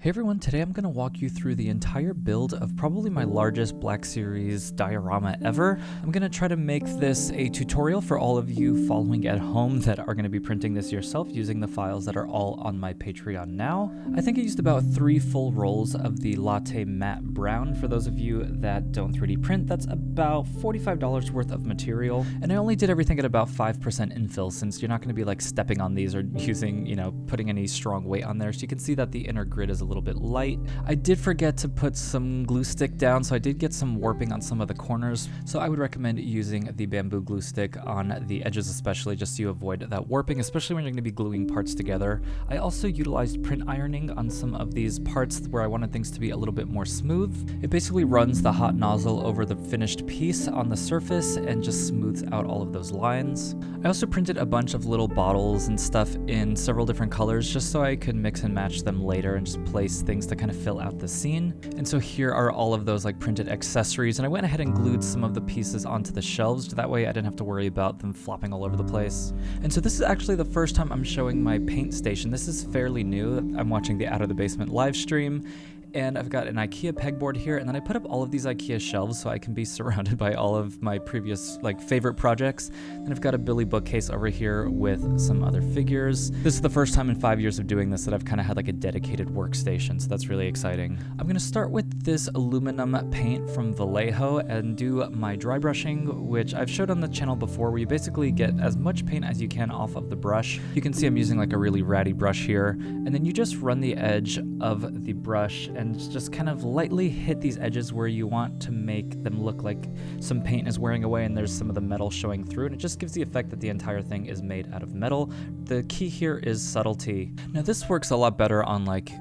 Hey everyone, today I'm going to walk you through the entire build of probably my largest Black Series diorama ever. I'm going to try to make this a tutorial for all of you following at home that are going to be printing this yourself using the files that are all on my Patreon now. I think I used about 3 full rolls of the Latte Matte Brown. For those of you that don't 3D print, that's about $45 worth of material. And I only did everything at about 5% infill since you're not going to be like stepping on these or using, putting any strong weight on there. So you can see that the inner grid is a little bit light. I did forget to put some glue stick down, so I did get some warping on some of the corners. So I would recommend using the bamboo glue stick on the edges especially, just so you avoid that warping, especially when you're going to be gluing parts together. I also utilized print ironing on some of these parts where I wanted things to be a little bit more smooth. It basically runs the hot nozzle over the finished piece on the surface and just smooths out all of those lines. I also printed a bunch of little bottles and stuff in several different colors just so I could mix and match them later and just place things to kind of fill out the scene. And so here are all of those like printed accessories, and I went ahead and glued some of the pieces onto the shelves. That way I didn't have to worry about them flopping all over the place. And so this is actually the first time I'm showing my paint station. This is fairly new. I'm watching the Out of the Basement live stream. And I've got an IKEA pegboard here, and then I put up all of these IKEA shelves so I can be surrounded by all of my previous favorite projects. And I've got a Billy bookcase over here with some other figures. This is the first time in 5 years of doing this that I've kind of had like a dedicated workstation, so that's really exciting. I'm gonna start with this aluminum paint from Vallejo and do my dry brushing, which I've showed on the channel before, where you basically get as much paint as you can off of the brush. You can see I'm using like a really ratty brush here, and then you just run the edge of the brush and just kind of lightly hit these edges where you want to make them look like some paint is wearing away and there's some of the metal showing through, and it just gives the effect that the entire thing is made out of metal. The key here is subtlety. Now this works a lot better on like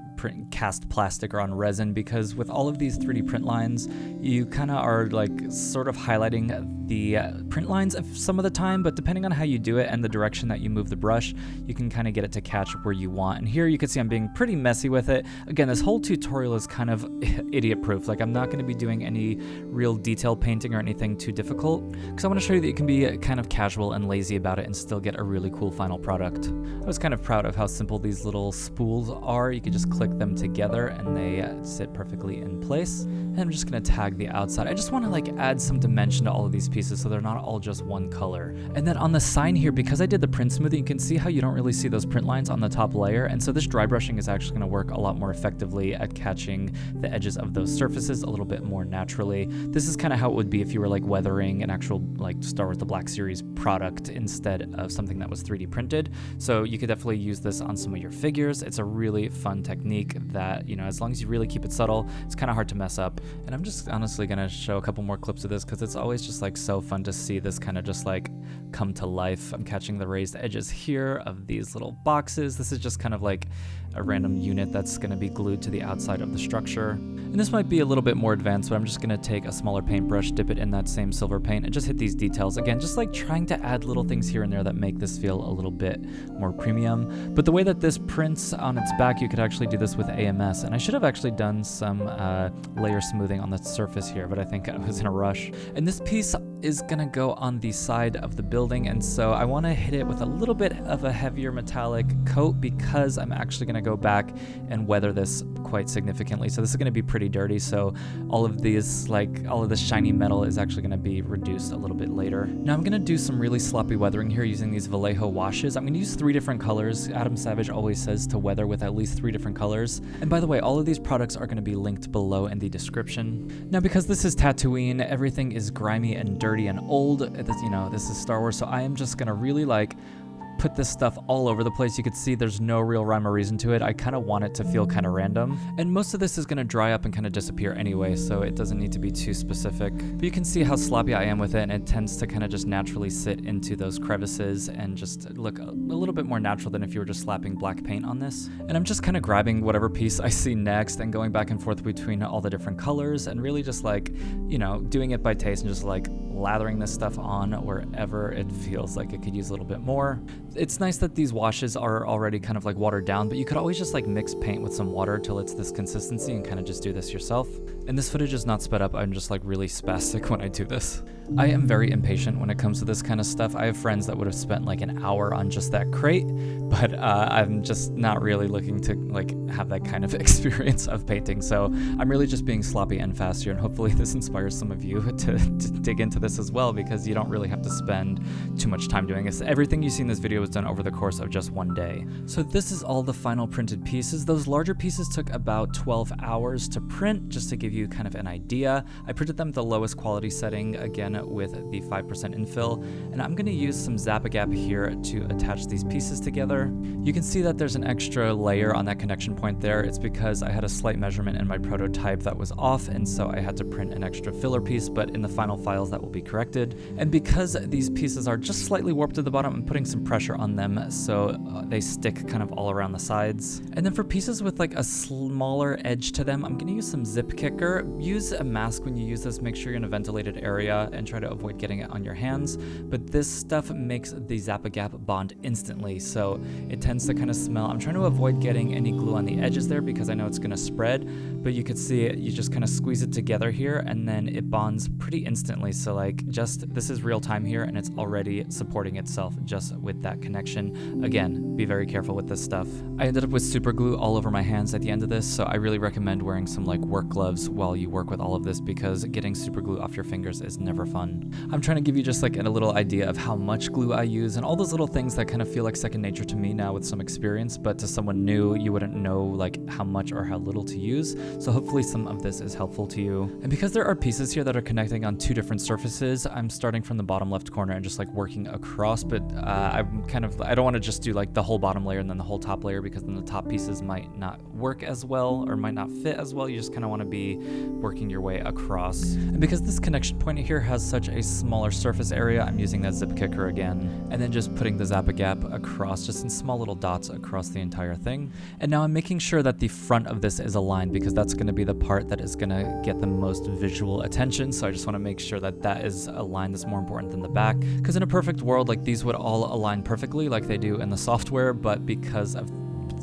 cast plastic or on resin, because with all of these 3D print lines, you kind of are like sort of highlighting the print lines some of the time, but depending on how you do it and the direction that you move the brush, you can kind of get it to catch where you want. And here you can see I'm being pretty messy with it. Again, this whole tutorial is kind of idiot proof. Like I'm not going to be doing any real detail painting or anything too difficult, because I want to show you that you can be kind of casual and lazy about it and still get a really cool final product. I was kind of proud of how simple these little spools are. You can just click them together and they sit perfectly in place. And I'm just going to tag the outside. I just want to like add some dimension to all of these pieces so they're not all just one color. And then on the sign here, because I did the print smoothing, you can see how you don't really see those print lines on the top layer. And so this dry brushing is actually going to work a lot more effectively at catching the edges of those surfaces a little bit more naturally. This is kind of how it would be if you were like weathering an actual like Star Wars The Black Series product instead of something that was 3D printed. So you could definitely use this on some of your figures. It's a really fun technique that, as long as you really keep it subtle, it's kind of hard to mess up. And I'm just honestly gonna show a couple more clips of this because it's always just like so fun to see this kind of just like come to life. I'm catching the raised edges here of these little boxes. This is just kind of like a random unit that's gonna be glued to the outside of the structure. And this might be a little bit more advanced, but I'm just gonna take a smaller paintbrush, dip it in that same silver paint, and just hit these details. Again, just like trying to add little things here and there that make this feel a little bit more premium. But the way that this prints on its back, you could actually do this with AMS. And I should have actually done some layer smoothing on the surface here, but I think I was in a rush. And this piece is gonna go on the side of the building, and so I wanna hit it with a little bit of a heavier metallic coat because I'm actually gonna go back and weather this quite significantly. So this is gonna be pretty dirty, so all of this shiny metal is actually gonna be reduced a little bit later. Now I'm gonna do some really sloppy weathering here using these Vallejo washes. I'm gonna use 3 different colors. Adam Savage always says to weather with at least 3 different colors. And by the way, all of these products are gonna be linked below in the description. Now because this is Tatooine, everything is grimy and dirty and old. This is Star Wars, so I am just gonna really put this stuff all over the place. You could see there's no real rhyme or reason to it. I kind of want it to feel kind of random. And most of this is going to dry up and kind of disappear anyway, so it doesn't need to be too specific. But you can see how sloppy I am with it, and it tends to kind of just naturally sit into those crevices and just look a little bit more natural than if you were just slapping black paint on this. And I'm just kind of grabbing whatever piece I see next and going back and forth between all the different colors and really just doing it by taste and just lathering this stuff on wherever it feels like it could use a little bit more. It's nice that these washes are already kind of like watered down, but you could always just like mix paint with some water till it's this consistency and kind of just do this yourself. And this footage is not sped up, I'm just like really spastic when I do this. I am very impatient when it comes to this kind of stuff. I have friends that would have spent like an hour on just that crate, but I'm just not really looking to like have that kind of experience of painting. So I'm really just being sloppy and fast here, and hopefully this inspires some of you to dig into this as well, because you don't really have to spend too much time doing this. Everything you see in this video was done over the course of just one day. So this is all the final printed pieces. Those larger pieces took about 12 hours to print, just to give you kind of an idea. I printed them at the lowest quality setting, again with the 5% infill, and I'm going to use some Zap-A-Gap here to attach these pieces together. You can see that there's an extra layer on that connection point there. It's because I had a slight measurement in my prototype that was off, and so I had to print an extra filler piece, but in the final files that will be corrected. And because these pieces are just slightly warped at the bottom, I'm putting some pressure on them so they stick kind of all around the sides. And then for pieces with like a smaller edge to them, I'm going to use some zip kicker. Use a mask when you use this. Make sure you're in a ventilated area and try to avoid getting it on your hands. But this stuff makes the Zap-A-Gap bond instantly, so it tends to kind of smell. I'm trying to avoid getting any glue on the edges there because I know it's going to spread, but you could see it, you just kind of squeeze it together here and then it bonds pretty instantly. So like just this is real time here and it's already supporting itself just with that connection. Again, be very careful with this stuff. I ended up with super glue all over my hands at the end of this, so I really recommend wearing some like work gloves while you work with all of this, because getting super glue off your fingers is never fun. I'm trying to give you just like a little idea of how much glue I use and all those little things that kind of feel like second nature to me now with some experience, but to someone new, you wouldn't know like how much or how little to use. So hopefully some of this is helpful to you. And because there are pieces here that are connecting on two different surfaces, I'm starting from the bottom left corner and just like working across, but I don't want to just do like the whole bottom layer and then the whole top layer, because then the top pieces might not work as well or might not fit as well. You just kind of want to be working your way across. And because this connection point here has such a smaller surface area, I'm using that zip kicker again, and then just putting the Zap-A-Gap across just in small little dots across the entire thing. And now I'm making sure that the front of this is aligned, because that's going to be the part that is going to get the most visual attention. So I just want to make sure that that is aligned. That's more important than the back, because in a perfect world, like these would all align perfectly like they do in the software, but because of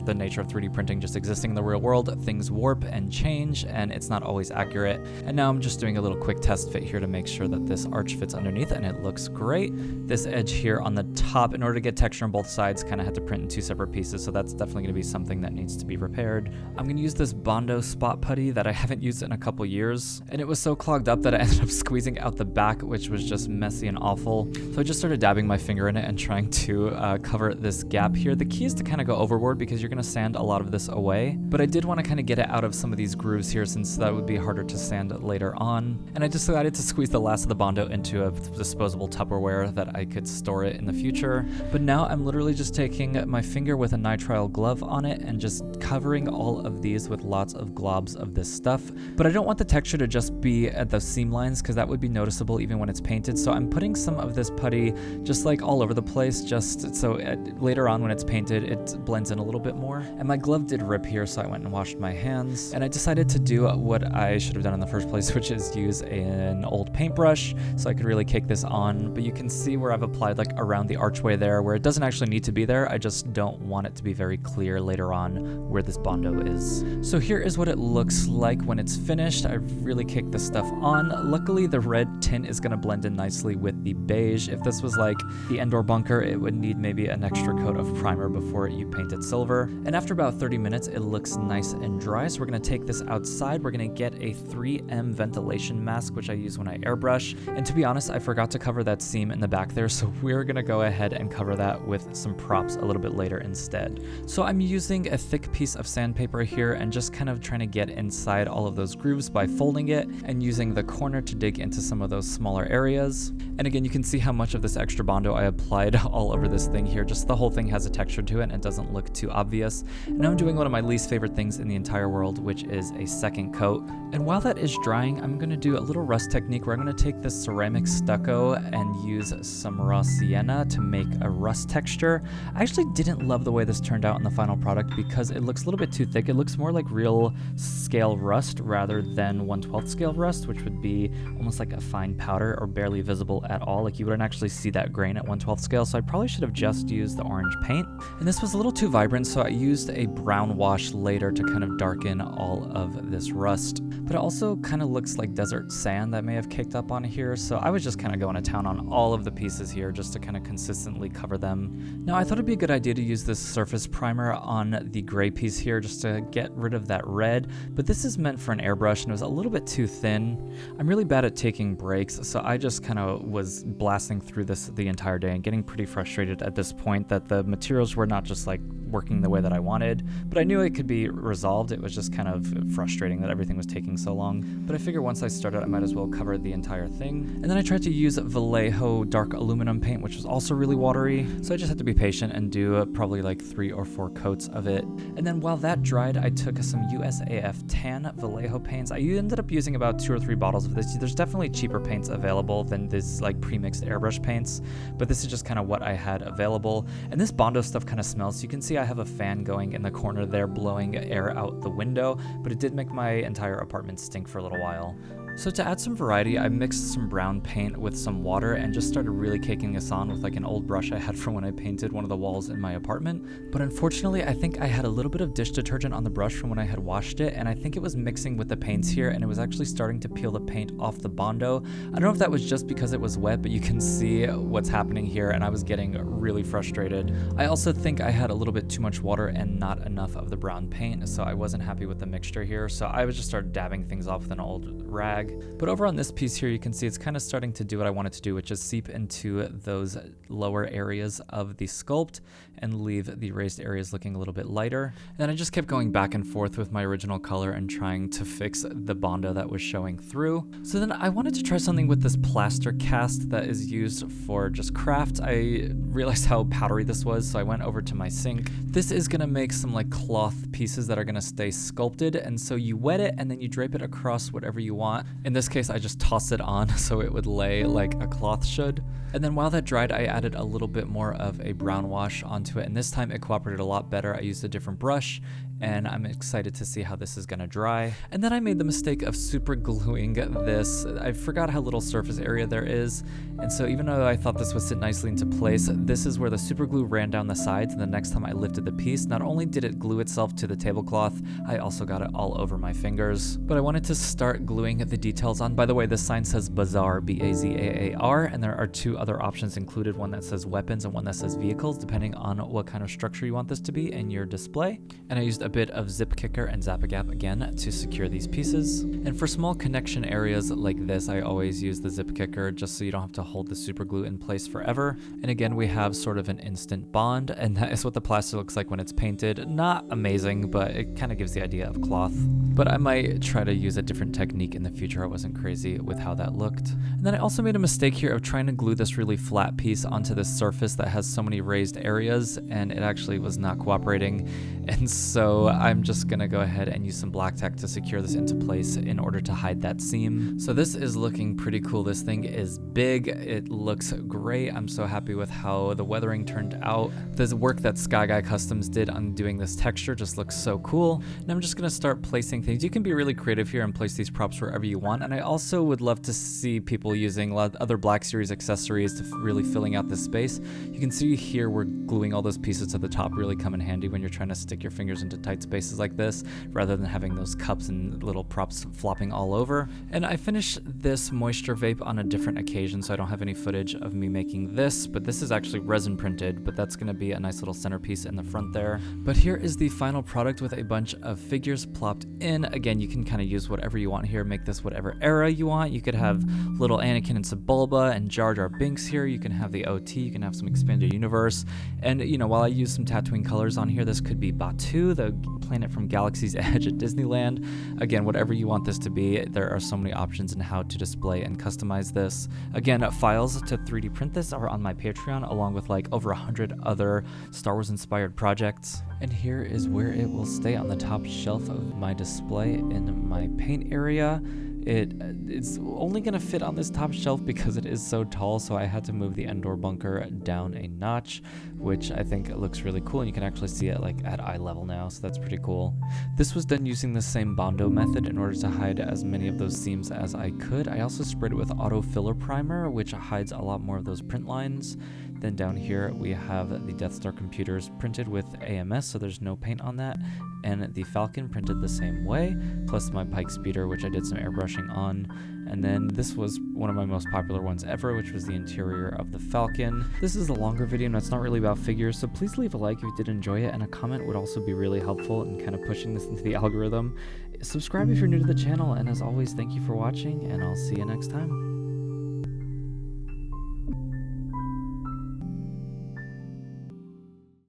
the nature of 3D printing just existing in the real world, things warp and change and it's not always accurate. And now I'm just doing a little quick test fit here to make sure that this arch fits underneath, and it looks great. This edge here on the top, in order to get texture on both sides, kind of had to print in two separate pieces, so that's definitely going to be something that needs to be repaired. I'm going to use this Bondo spot putty that I haven't used in a couple years, and it was so clogged up that I ended up squeezing out the back, which was just messy and awful. So I just started dabbing my finger in it and trying to cover this gap here. The key is to kind of go overboard, because you're going to sand a lot of this away, but I did want to kind of get it out of some of these grooves here, since that would be harder to sand later on. And I decided to squeeze the last of the Bondo into a disposable Tupperware that I could store it in the future. But now I'm literally just taking my finger with a nitrile glove on it and just covering all of these with lots of globs of this stuff. But I don't want the texture to just be at the seam lines, because that would be noticeable even when it's painted. So I'm putting some of this putty just like all over the place, just so later on when it's painted it blends in a little bit more. And my glove did rip here, so I went and washed my hands. And I decided to do what I should have done in the first place, which is use an old paintbrush so I could really cake this on. But you can see where I've applied like around the archway there, where it doesn't actually need to be there. I just don't want it to be very clear later on where this Bondo is. So here is what it looks like when it's finished. I really caked this stuff on. Luckily, the red tint is going to blend in nicely with the beige. If this was like the Endor bunker, it would need maybe an extra coat of primer before you paint it silver. And after about 30 minutes, it looks nice and dry. So we're going to take this outside. We're going to get a 3M ventilation mask, which I use when I airbrush. And to be honest, I forgot to cover that seam in the back there. So we're going to go ahead and cover that with some props a little bit later instead. So I'm using a thick piece of sandpaper here and just kind of trying to get inside all of those grooves by folding it and using the corner to dig into some of those smaller areas. And again, you can see how much of this extra Bondo I applied all over this thing here. Just the whole thing has a texture to it and it doesn't look too obvious. obvious. And now I'm doing one of my least favorite things in the entire world, which is a second coat. And while that is drying, I'm going to do a little rust technique where I'm going to take this ceramic stucco and use some raw sienna to make a rust texture. I actually didn't love the way this turned out in the final product because it looks a little bit too thick. It looks more like real scale rust rather than 1/12 scale rust, which would be almost like a fine powder or barely visible at all. Like you wouldn't actually see that grain at 1/12 scale, so I probably should have just used the orange paint. And this was a little too vibrant, so I used a brown wash later to kind of darken all of this rust. But it also kind of looks like desert sand that may have caked up on here, so I was just kind of going to town on all of the pieces here just to kind of consistently cover them. Now I thought it'd be a good idea to use this surface primer on the gray piece here just to get rid of that red, but this is meant for an airbrush and it was a little bit too thin. I'm really bad at taking breaks, so I just kind of was blasting through this the entire day and getting pretty frustrated at this point that the materials were not just like working the way that I wanted, but I knew it could be resolved. It was just kind of frustrating that everything was taking so long, but I figured once I started I might as well cover the entire thing. And then I tried to use Vallejo dark aluminum paint, which was also really watery, so I just had to be patient and do probably like 3 or 4 coats of it. And then while that dried, I took some USAF tan Vallejo paints. I ended up using about 2 or 3 bottles of this. There's definitely cheaper paints available than this like pre-mixed airbrush paints, but this is just kind of what I had available. And this Bondo stuff kind of smells, so you can see I have a fan going in the corner there blowing air out the window, but it did make my entire apartment stink for a little while. So to add some variety, I mixed some brown paint with some water and just started really caking this on with like an old brush I had from when I painted one of the walls in my apartment. But unfortunately, I think I had a little bit of dish detergent on the brush from when I had washed it, and I think it was mixing with the paints here and it was actually starting to peel the paint off the Bondo. I don't know if that was just because it was wet, but you can see what's happening here and I was getting really frustrated. I also think I had a little bit too much water and not enough of the brown paint, so I wasn't happy with the mixture here, so I was just started dabbing things off with an old rag. But over on this piece here, you can see it's kind of starting to do what I wanted to do, which is seep into those lower areas of the sculpt and leave the raised areas looking a little bit lighter. And then I just kept going back and forth with my original color and trying to fix the Bondo that was showing through. So then I wanted to try something with this plaster cast that is used for just craft. I realized how powdery this was, so I went over to my sink. This is gonna make some like cloth pieces that are gonna stay sculpted, and so you wet it and then you drape it across whatever you want. In this case, I just tossed it on so it would lay like a cloth should. And then while that dried, I added a little bit more of a brown wash onto it, and this time it cooperated a lot better. I used a different brush, and I'm excited to see how this is gonna dry. And then I made the mistake of super gluing this. I forgot how little surface area there is, and so even though I thought this would sit nicely into place, this is where the super glue ran down the sides, and the next time I lifted the piece, not only did it glue itself to the tablecloth, I also got it all over my fingers. But I wanted to start gluing the details on. By the way, this sign says Bazaar, B-A-Z-A-A-R, and there are 2 other options included, one that says weapons and one that says vehicles, depending on what kind of structure you want this to be in your display. And I used a bit of zip kicker and Zap-A-Gap again to secure these pieces. And for small connection areas like this, I always use the zip kicker just so you don't have to hold the super glue in place forever. And again, we have sort of an instant bond, and that is what the plaster looks like when it's painted. Not amazing, but it kind of gives the idea of cloth. But I might try to use a different technique in the future. I wasn't crazy with how that looked. And then I also made a mistake here of trying to glue this really flat piece onto this surface that has so many raised areas, and it actually was not cooperating. And so I'm just gonna go ahead and use some black tack to secure this into place in order to hide that seam. So this is looking pretty cool. This thing is big. It looks great. I'm so happy with how the weathering turned out. The work that Sky Guy Customs did on doing this texture just looks so cool. And I'm just gonna start placing things. You can be really creative here and place these props wherever you want. And I also would love to see people using a lot of other Black Series accessories to really filling out this space. You can see here we're gluing all those pieces to the top really come in handy when you're trying to stick your fingers into tight spaces like this, rather than having those cups and little props flopping all over. And I finished this moisture vape on a different occasion, so I don't have any footage of me making this, but this is actually resin printed, but that's gonna be a nice little centerpiece in the front there. But here is the final product with a bunch of figures plopped in. Again, you can kind of use whatever you want here, make this whatever era you want. You could have little Anakin and Sebulba and Jar Jar Binks here. You can have the OT, you can have some expanded universe. And you know, while I use some Tatooine colors on here, this could be Batu, the the Planet from Galaxy's Edge at Disneyland. Again, whatever you want this to be, there are so many options in how to display and customize this. Again, files to 3D print this are on my Patreon, along with like over 100 other Star Wars inspired projects. And here is where it will stay on the top shelf of my display in my paint area. It's only going to fit on this top shelf because it is so tall, so I had to move the Endor bunker down a notch, which I think looks really cool, and you can actually see it like at eye level now, so that's pretty cool. This was done using the same Bondo method in order to hide as many of those seams as I could. I also sprayed it with auto filler primer, which hides a lot more of those print lines. Then down here we have the Death Star computers printed with AMS, so there's no paint on that, and the Falcon printed the same way, plus my Pike Speeder, which I did some airbrushing on. And then this was one of my most popular ones ever, which was the interior of the Falcon. This is a longer video and it's not really about figures, so please leave a like if you did enjoy it, and a comment would also be really helpful in kind of pushing this into the algorithm. Subscribe if you're new to the channel, and as always, thank you for watching, and I'll see you next time.